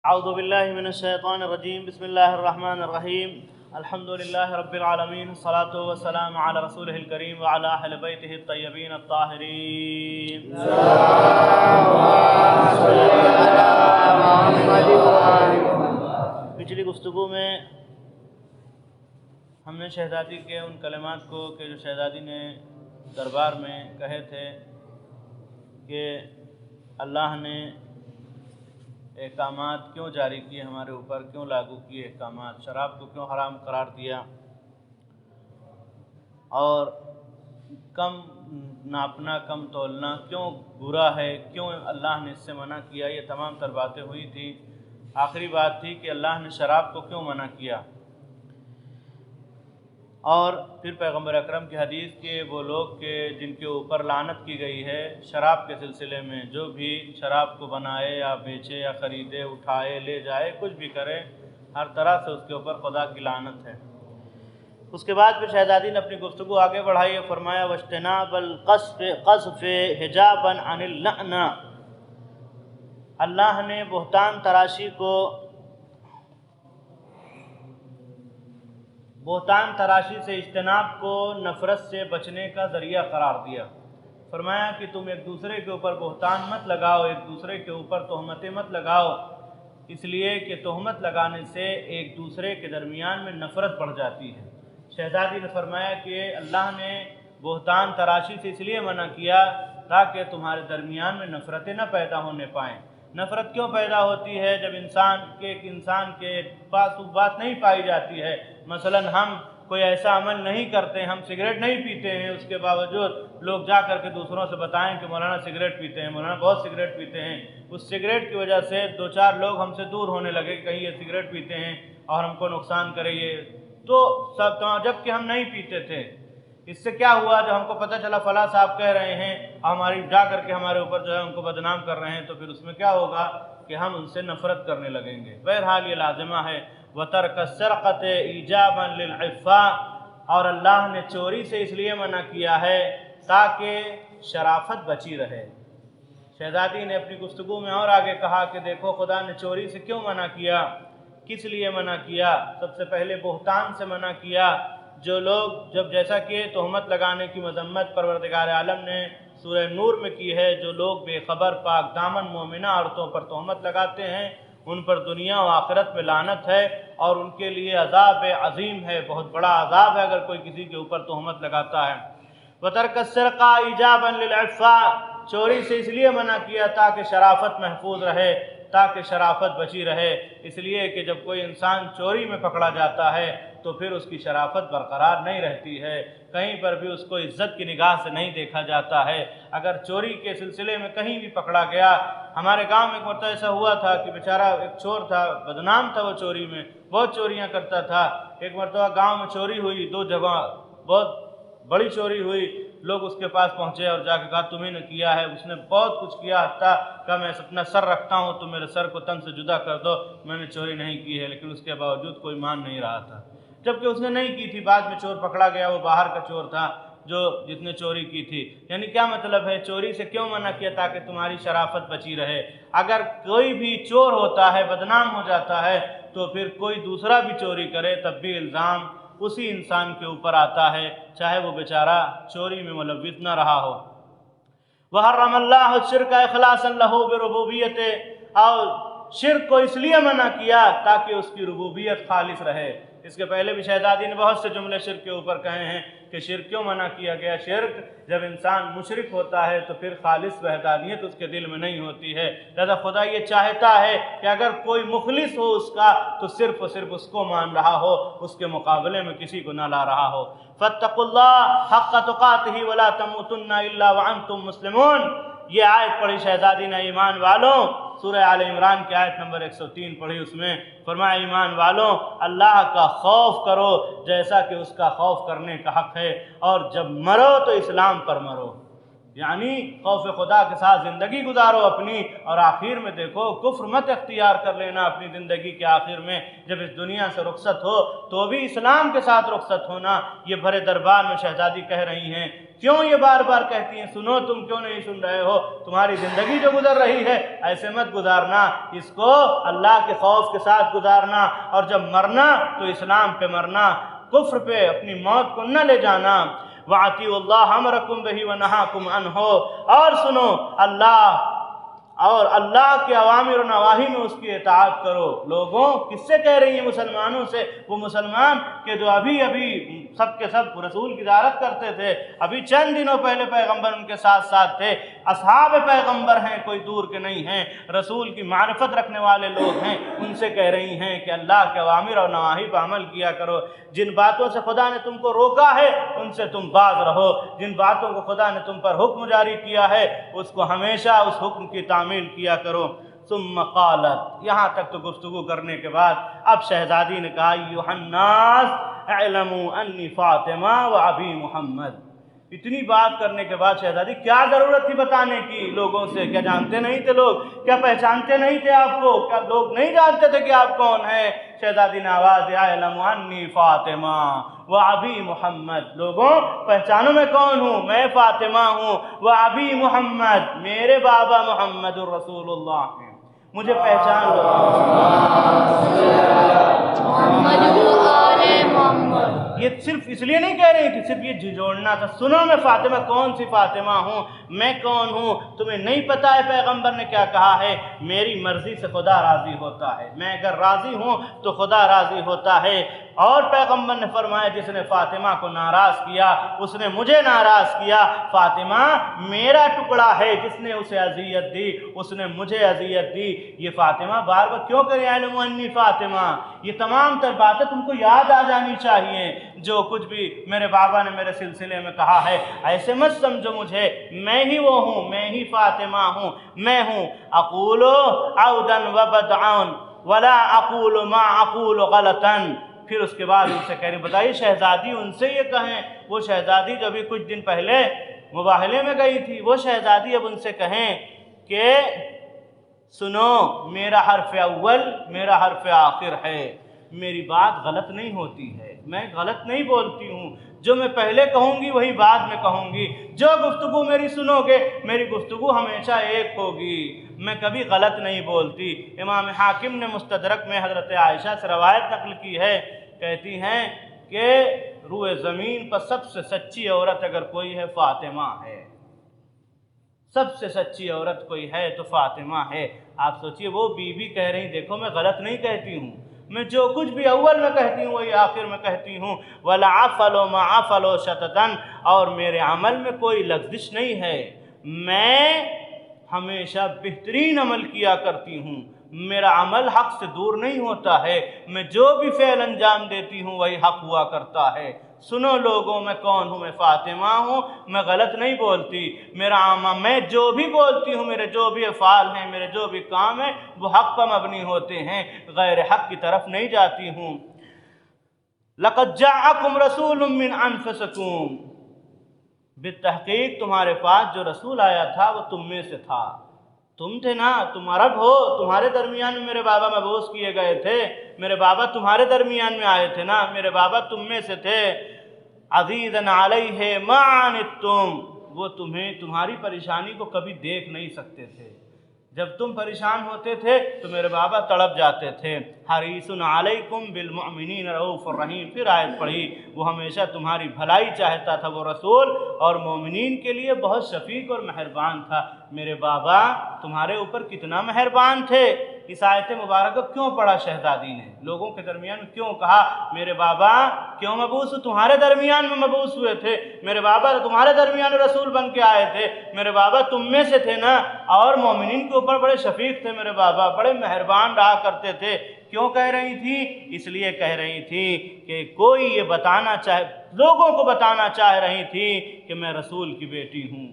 اعوذ باللہ من الشیطان الرجیم بسم اللہ الرحمن الرحیم الحمد للہ رب العالمین الصلاة والسلام علی رسولہ الکریم وعلی اہل بیتہ الطیبین الطاہرین. پچھلی گفتگو میں ہم نے شہزادی کے ان کلمات کو کہ جو شہزادی نے دربار میں کہے تھے کہ اللہ نے احکامات کیوں جاری کیے ہمارے اوپر، کیوں لاگو کیے احکامات، شراب کو کیوں حرام قرار دیا، اور کم ناپنا کم تولنا کیوں برا ہے، کیوں اللہ نے اس سے منع کیا، یہ تمام تر باتیں ہوئی تھی. آخری بات تھی کہ اللہ نے شراب کو کیوں منع کیا، اور پھر پیغمبر اکرم کی حدیث کہ وہ لوگ کہ جن کے اوپر لعنت کی گئی ہے شراب کے سلسلے میں، جو بھی شراب کو بنائے یا بیچے یا خریدے، اٹھائے لے جائے، کچھ بھی کرے، ہر طرح سے اس کے اوپر خدا کی لعنت ہے. اس کے بعد پھر شہزادی نے اپنی گفتگو آگے بڑھائی اور فرمایا واجتناب القذف حجابا عن اللعنہ. اللہ نے بہتان تراشی سے اجتناب کو نفرت سے بچنے کا ذریعہ قرار دیا. فرمایا کہ تم ایک دوسرے کے اوپر بہتان مت لگاؤ، ایک دوسرے کے اوپر تہمتیں مت لگاؤ، اس لیے کہ تہمت لگانے سے ایک دوسرے کے درمیان میں نفرت بڑھ جاتی ہے. شہزادی نے فرمایا کہ اللہ نے بہتان تراشی سے اس لیے منع کیا تاکہ تمہارے درمیان میں نفرتیں نہ پیدا ہونے پائیں. نفرت کیوں پیدا ہوتی ہے؟ جب انسان کے پاس وہ بات نہیں پائی جاتی ہے. مثلا ہم کوئی ایسا عمل نہیں کرتے، ہم سگریٹ نہیں پیتے ہیں، اس کے باوجود لوگ جا کر کے دوسروں سے بتائیں کہ مولانا سگریٹ پیتے ہیں، مولانا بہت سگریٹ پیتے ہیں. اس سگریٹ کی وجہ سے دو چار لوگ ہم سے دور ہونے لگے کہ کہیں یہ سگریٹ پیتے ہیں اور ہم کو نقصان کرے. یہ تو سب جب کہ ہم نہیں پیتے تھے. اس سے کیا ہوا؟ جب ہم کو پتہ چلا فلاں صاحب کہہ رہے ہیں، ہماری جا کر کے ہمارے اوپر جو ہے ان کو بدنام کر رہے ہیں، تو پھر اس میں کیا ہوگا کہ ہم ان سے نفرت کرنے لگیں گے. بہرحال یہ لازمہ ہے. وَتَرْكَ السَّرْقَةِ إِيجَابًا لِلْعِفَّةِ. اور اللہ نے چوری سے اس لیے منع کیا ہے تاکہ شرافت بچی رہے. شہزادی نے اپنی گفتگو میں اور آگے کہا کہ دیکھو خدا نے چوری سے کیوں منع کیا، کس لیے منع کیا. سب سے پہلے بہتان سے منع کیا. جو لوگ جب جیسا کہ تہمت لگانے کی مذمت پروردگار عالم نے سورہ نور میں کی ہے، جو لوگ بے خبر پاک دامن مومنہ عورتوں پر تہمت لگاتے ہیں ان پر دنیا و آخرت میں لعنت ہے، اور ان کے لیے عذاب عظیم ہے، بہت بڑا عذاب ہے اگر کوئی کسی کے اوپر تہمت لگاتا ہے. وَتَرْكَ السَّرْقَةَ إِيجَابًا لِلْعِفَّةِ. چوری سے اس لیے منع کیا تاکہ شرافت محفوظ رہے، تاکہ شرافت بچی رہے. اس لیے کہ جب کوئی انسان چوری میں پکڑا جاتا ہے تو پھر اس کی شرافت برقرار نہیں رہتی ہے، کہیں پر بھی اس کو عزت کی نگاہ سے نہیں دیکھا جاتا ہے. اگر چوری کے سلسلے میں کہیں بھی پکڑا گیا، ہمارے گاؤں میں ایک مرتبہ ایسا ہوا تھا کہ بیچارہ ایک چور تھا، بدنام تھا وہ چوری میں، بہت چوریاں کرتا تھا. ایک مرتبہ گاؤں میں چوری ہوئی، 2 جگہ بہت بڑی چوری ہوئی. لوگ اس کے پاس پہنچے اور جا کے کہا تمہیں نے کیا ہے. اس نے بہت کچھ کیا، حتیٰ کہ میں اپنا سر رکھتا ہوں تو میرے سر کو تن سے جدا کر دو، میں نے چوری نہیں کی ہے. لیکن اس کے باوجود کوئی مان نہیں رہا تھا، جبکہ اس نے نہیں کی تھی. بعد میں چور پکڑا گیا، وہ باہر کا چور تھا جس نے چوری کی تھی. یعنی کیا مطلب ہے؟ چوری سے کیوں منع کیا؟ تاکہ تمہاری شرافت بچی رہے. اگر کوئی بھی چور ہوتا ہے، بدنام ہو جاتا ہے، تو پھر کوئی دوسرا بھی چوری کرے تب بھی الزام اسی انسان کے اوپر آتا ہے، چاہے وہ بیچارہ چوری میں ملوث نہ رہا ہو. وحرم اللہ الشرک اخلاصا لہ بربوبیتہ. اور شرک کو اس لیے منع کیا تاکہ اس کی ربوبیت خالص رہے. اس کے پہلے بھی شہزادی نے بہت سے جملے شرک کے اوپر کہے ہیں کہ شرک کیوں منع کیا گیا. شرک جب انسان مشرک ہوتا ہے تو پھر خالص وحدانیت اس کے دل میں نہیں ہوتی ہے. لہذا خدا یہ چاہتا ہے کہ اگر کوئی مخلص ہو اس کا تو صرف اور صرف اس کو مان رہا ہو، اس کے مقابلے میں کسی کو نہ لا رہا ہو. فاتقوا اللہ حق تقاتہ ولا تموتن الا وانتم مسلمون. یہ آیت پڑھی شہزادی نے، ایمان والوں، سورہ آل عمران کی آیت نمبر 103 پڑھی. اس میں فرمایا ایمان والوں اللہ کا خوف کرو جیسا کہ اس کا خوف کرنے کا حق ہے، اور جب مرو تو اسلام پر مرو. یعنی خوف خدا کے ساتھ زندگی گزارو اپنی، اور آخر میں دیکھو کفر مت اختیار کر لینا اپنی زندگی کے آخر میں، جب اس دنیا سے رخصت ہو تو بھی اسلام کے ساتھ رخصت ہونا۔ یہ بھرے دربار میں شہزادی کہہ رہی ہیں، کیوں یہ بار بار کہتی ہیں سنو، تم کیوں نہیں سن رہے ہو؟ تمہاری زندگی جو گزر رہی ہے ایسے مت گزارنا، اس کو اللہ کے خوف کے ساتھ گزارنا، اور جب مرنا تو اسلام پہ مرنا، کفر پہ اپنی موت کو نہ لے جانا۔ وَأَطِيعُوا اللَّهَ أَمْرَكُمْ بِهِ وَنَهَاكُمْ عَنْهُ، اور سنو اللہ کے اوامر و نواہی میں اس کی اطاعت کرو۔ لوگوں کس سے کہہ رہی ہیں؟ مسلمانوں سے، وہ مسلمان کہ جو ابھی سب کے سب رسول کی زیارت کرتے تھے، ابھی چند دنوں پہلے پیغمبر ان کے ساتھ تھے، اصحاب پیغمبر ہیں، کوئی دور کے نہیں ہیں، رسول کی معرفت رکھنے والے لوگ ہیں، ان سے کہہ رہی ہیں کہ اللہ کے اوامر اور نواہی پر عمل کیا کرو۔ جن باتوں سے خدا نے تم کو روکا ہے ان سے تم باز رہو، جن باتوں کو خدا نے تم پر حکم جاری کیا ہے اس کو ہمیشہ اس حکم کی تعمیل کیا کرو۔ ثم قالت، یہاں تک تو گفتگو کرنے کے بعد اب شہزادی نے کہا ایھا الناس اعلموا انی فاطمہ و ابی محمد۔ اتنی بات کرنے کے بعد شہزادی کیا ضرورت تھی بتانے کی لوگوں سے؟ کیا جانتے نہیں تھے لوگ؟ کیا پہچانتے نہیں تھے آپ کو؟ کیا لوگ نہیں جانتے تھے کہ آپ کون ہیں؟ شہزادی نے آواز دیا اعلموا انی فاطمہ و ابی محمد، لوگوں پہچانو میں کون ہوں، میں فاطمہ ہوں، و ابی محمد، میرے بابا محمد الرسول اللہ ہیں، مجھے پہچان لو۔ یہ صرف اس لیے نہیں کہہ رہی تھی، صرف یہ جوڑنا تھا، سنو میں فاطمہ کون سی فاطمہ ہوں، میں کون ہوں، تمہیں نہیں پتہ ہے پیغمبر نے کیا کہا ہے؟ میری مرضی سے خدا راضی ہوتا ہے، میں اگر راضی ہوں تو خدا راضی ہوتا ہے۔ اور پیغمبر نے فرمایا جس نے فاطمہ کو ناراض کیا اس نے مجھے ناراض کیا، فاطمہ میرا ٹکڑا ہے، جس نے اسے اذیت دی اس نے مجھے اذیت دی۔ یہ فاطمہ بار بار کیوں کرے اعلموا انی فاطمہ؟ یہ تمام تر باتیں تم کو یاد آ جانی چاہیے، جو کچھ بھی میرے بابا نے میرے سلسلے میں کہا ہے ایسے مت سمجھو مجھے، میں ہی وہ ہوں، میں ہی فاطمہ ہوں، میں ہوں اقول عودا وبدعا ولا اقول ما اقول غلطا۔ پھر اس کے بعد ان سے کہہ رہی، بتائیے شہزادی ان سے یہ کہیں، وہ شہزادی جو ابھی کچھ دن پہلے مباہلے میں گئی تھی، وہ شہزادی اب ان سے کہیں کہ سنو میرا حرف اول میرا حرف آخر ہے، میری بات غلط نہیں ہوتی ہے، میں غلط نہیں بولتی ہوں، جو میں پہلے کہوں گی وہی بعد میں کہوں گی، جو گفتگو میری سنو گے میری گفتگو ہمیشہ ایک ہوگی، میں کبھی غلط نہیں بولتی۔ امام حاکم نے مستدرک میں حضرت عائشہ سے روایت نقل کی ہے، کہتی ہیں کہ روئے زمین پر سب سے سچی عورت اگر کوئی ہے فاطمہ ہے، سب سے سچی عورت کوئی ہے تو فاطمہ ہے۔ آپ سوچئے وہ بی بی کہہ رہی دیکھو میں غلط نہیں کہتی ہوں، میں جو کچھ بھی اول میں کہتی ہوں وہی آخر میں کہتی ہوں، وَلَعَفَلُ مَعَفَلُ شَتَتًا، اور میرے عمل میں کوئی لغزش نہیں ہے، میں ہمیشہ بہترین عمل کیا کرتی ہوں، میرا عمل حق سے دور نہیں ہوتا ہے، میں جو بھی فعل انجام دیتی ہوں وہی حق ہوا کرتا ہے۔ سنو لوگوں میں کون ہوں، میں فاطمہ ہوں، میں غلط نہیں بولتی، میرا میں جو بھی بولتی ہوں، میرے جو بھی افعال ہیں، میرے جو بھی کام ہیں وہ حق پر مبنی ہوتے ہیں، غیر حق کی طرف نہیں جاتی ہوں۔ لَقَدْ جَاءَكُمْ رَسُولٌ مِّنْ أَنفُسِكُمْ، بالتحقیق تمہارے پاس جو رسول آیا تھا وہ تم میں سے تھا، تم تھے نا، تم عرب ہو، تمہارے درمیان میں میرے بابا مبعوث کیے گئے تھے، میرے بابا تمہارے درمیان میں آئے تھے نا، میرے بابا تم میں سے تھے۔ عزیزاً علیہ ما عنتم، وہ تمہاری پریشانی کو کبھی دیکھ نہیں سکتے تھے، جب تم پریشان ہوتے تھے تو میرے بابا تڑپ جاتے تھے۔ حریص علیکم بالمؤمنین رؤوف الرحیم، پھر آیت پڑھی، وہ ہمیشہ تمہاری بھلائی چاہتا تھا وہ رسول، اور مومنین کے لیے بہت شفیق اور مہربان تھا۔ میرے بابا تمہارے اوپر کتنا مہربان تھے۔ اس آیت مبارکہ کیوں پڑھا شہزادی نے؟ لوگوں کے درمیان میں کیوں کہا میرے بابا کیوں مبعوث؟ تمہارے درمیان میں مبعوث ہوئے تھے، میرے بابا تمہارے درمیان میں رسول بن کے آئے تھے، میرے بابا تم میں سے تھے نا، اور مومنین کے اوپر بڑے شفیق تھے میرے بابا، بڑے مہربان رہا کرتے تھے۔ کیوں کہہ رہی تھی؟ اس لیے کہہ رہی تھی کہ کوئی یہ لوگوں کو بتانا چاہ رہی تھی کہ میں رسول کی بیٹی ہوں،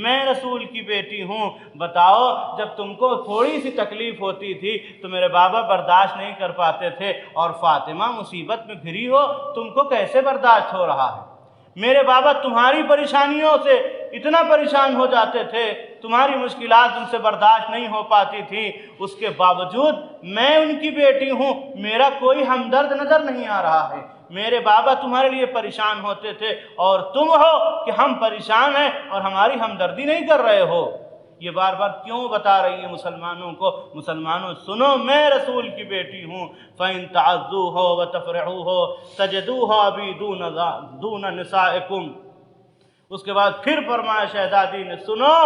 میں رسول کی بیٹی ہوں۔ بتاؤ جب تم کو تھوڑی سی تکلیف ہوتی تھی تو میرے بابا برداشت نہیں کر پاتے تھے، اور فاطمہ مصیبت میں گھری ہو تم کو کیسے برداشت ہو رہا ہے؟ میرے بابا تمہاری پریشانیوں سے اتنا پریشان ہو جاتے تھے، تمہاری مشکلات ان سے برداشت نہیں ہو پاتی تھی، اس کے باوجود میں ان کی بیٹی ہوں، میرا کوئی ہمدرد نظر نہیں آ رہا ہے۔ میرے بابا تمہارے لیے پریشان ہوتے تھے اور تم ہو کہ ہم پریشان ہیں اور ہماری ہمدردی نہیں کر رہے ہو۔ یہ بار بار کیوں بتا رہی ہیں مسلمانوں کو؟ مسلمانوں سنو، میں رسول کی بیٹی ہوں۔ فَإِن تَعَزُّوهُ وَتَفْرِحُوهُ تَجِدُوهُ أَبِي دُونَ نِسَائِكُمْ۔ اس کے بعد پھر فرمایا شہزادی نے، سنو،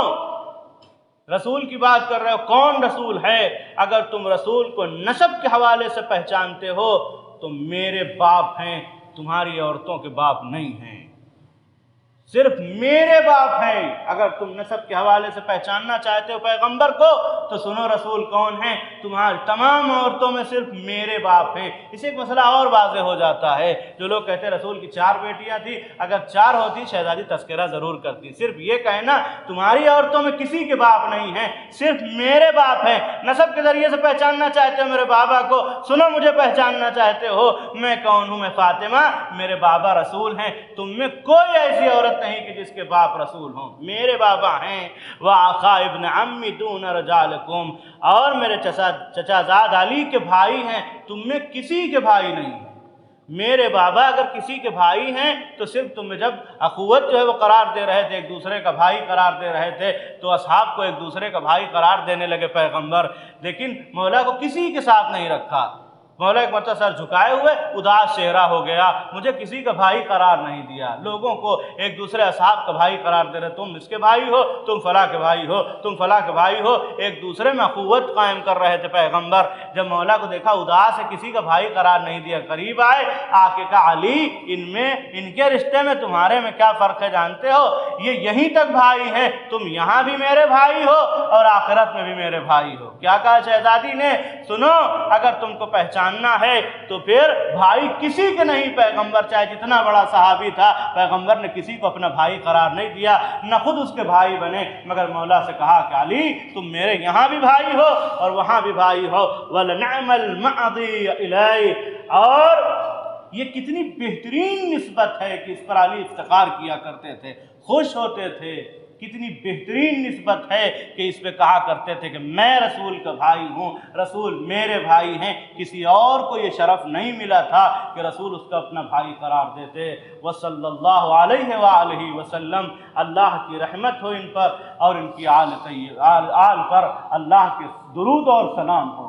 رسول کی بات کر رہے ہو، کون رسول ہے؟ اگر تم رسول کو نسب کے حوالے سے پہچانتے ہو تو میرے باپ ہیں، تمہاری عورتوں کے باپ نہیں ہیں، صرف میرے باپ ہیں۔ اگر تم نسب کے حوالے سے پہچاننا چاہتے ہو پیغمبر کو تو سنو رسول کون ہیں، تمہاری تمام عورتوں میں صرف میرے باپ ہیں۔ اسے ایک مسئلہ اور واضح ہو جاتا ہے، جو لوگ کہتے ہیں رسول کی 4 بیٹیاں تھیں، اگر 4 ہوتی شہزادی تذکرہ ضرور کرتی، صرف یہ کہنا تمہاری عورتوں میں کسی کے باپ نہیں ہیں، صرف میرے باپ ہیں۔ نسب کے ذریعے سے پہچاننا چاہتے ہو میرے بابا کو، سنو مجھے پہچاننا چاہتے ہو، میں کون ہوں؟ میں فاطمہ، میرے بابا رسول ہیں۔ تم میں کوئی ایسی عورت نہیں کہ جس کے باپ رسول ہوں، میرے بابا ہیں۔ وآخا ابن عمی دون رجالکم، اور میرے چچا زاد علی کے بھائی ہیں، تم میں کسی کے بھائی نہیں ہیں۔ میرے بابا اگر کسی کے بھائی ہیں تو صرف تم میں جب اخوت جو ہے وہ قرار دے رہے تھے، ایک دوسرے کا بھائی قرار دے رہے تھے، تو اصحاب کو ایک دوسرے کا بھائی قرار دینے لگے پیغمبر، لیکن مولا کو کسی کے ساتھ نہیں رکھا۔ مولا ایک مرتبہ سر جھکائے ہوئے اداس چہرہ ہو گیا، مجھے کسی کا بھائی قرار نہیں دیا، لوگوں کو ایک دوسرے اصحاب کا بھائی قرار دے رہے، تم اس کے بھائی ہو، تم فلاں کے بھائی ہو، تم فلاں کے بھائی ہو، ایک دوسرے میں اخوت قائم کر رہے تھے پیغمبر۔ جب مولا کو دیکھا اداس ہے، کسی کا بھائی قرار نہیں دیا، قریب آئے، آ کے کہا علی ان کے رشتے میں تمہارے میں کیا فرق ہے جانتے ہو؟ یہ یہیں تک بھائی ہیں، تم یہاں بھی میرے بھائی ہو اور آخرت میں بھی میرے بھائی ہو۔ کیا کہا شہزادی نے؟ سنو، اگر تم کو پہچاننا ہے تو پھر بھائی کسی کے نہیں، پیغمبر چاہے جتنا بڑا صحابی تھا، پیغمبر نے کسی کو اپنا بھائی قرار نہیں دیا، نہ خود اس کے بھائی بنے، مگر مولا سے کہا کہ علی تم میرے یہاں بھی بھائی ہو اور وہاں بھی بھائی ہو۔ وَلَنِعْمَ الْمَعْضِي إِلَيْهِ، اور یہ کتنی بہترین نسبت ہے کہ اس پر علی افتخار کیا کرتے تھے، خوش ہوتے تھے، کتنی بہترین نسبت ہے کہ اس پہ کہا کرتے تھے کہ میں رسول کا بھائی ہوں، رسول میرے بھائی ہیں۔ کسی اور کو یہ شرف نہیں ملا تھا کہ رسول اس کا اپنا بھائی قرار دیتے۔ وصلی اللہ علیہ وآلہ وسلم، اللہ کی رحمت ہو ان پر اور ان کی آل پر اللہ کے درود اور سلام ہو۔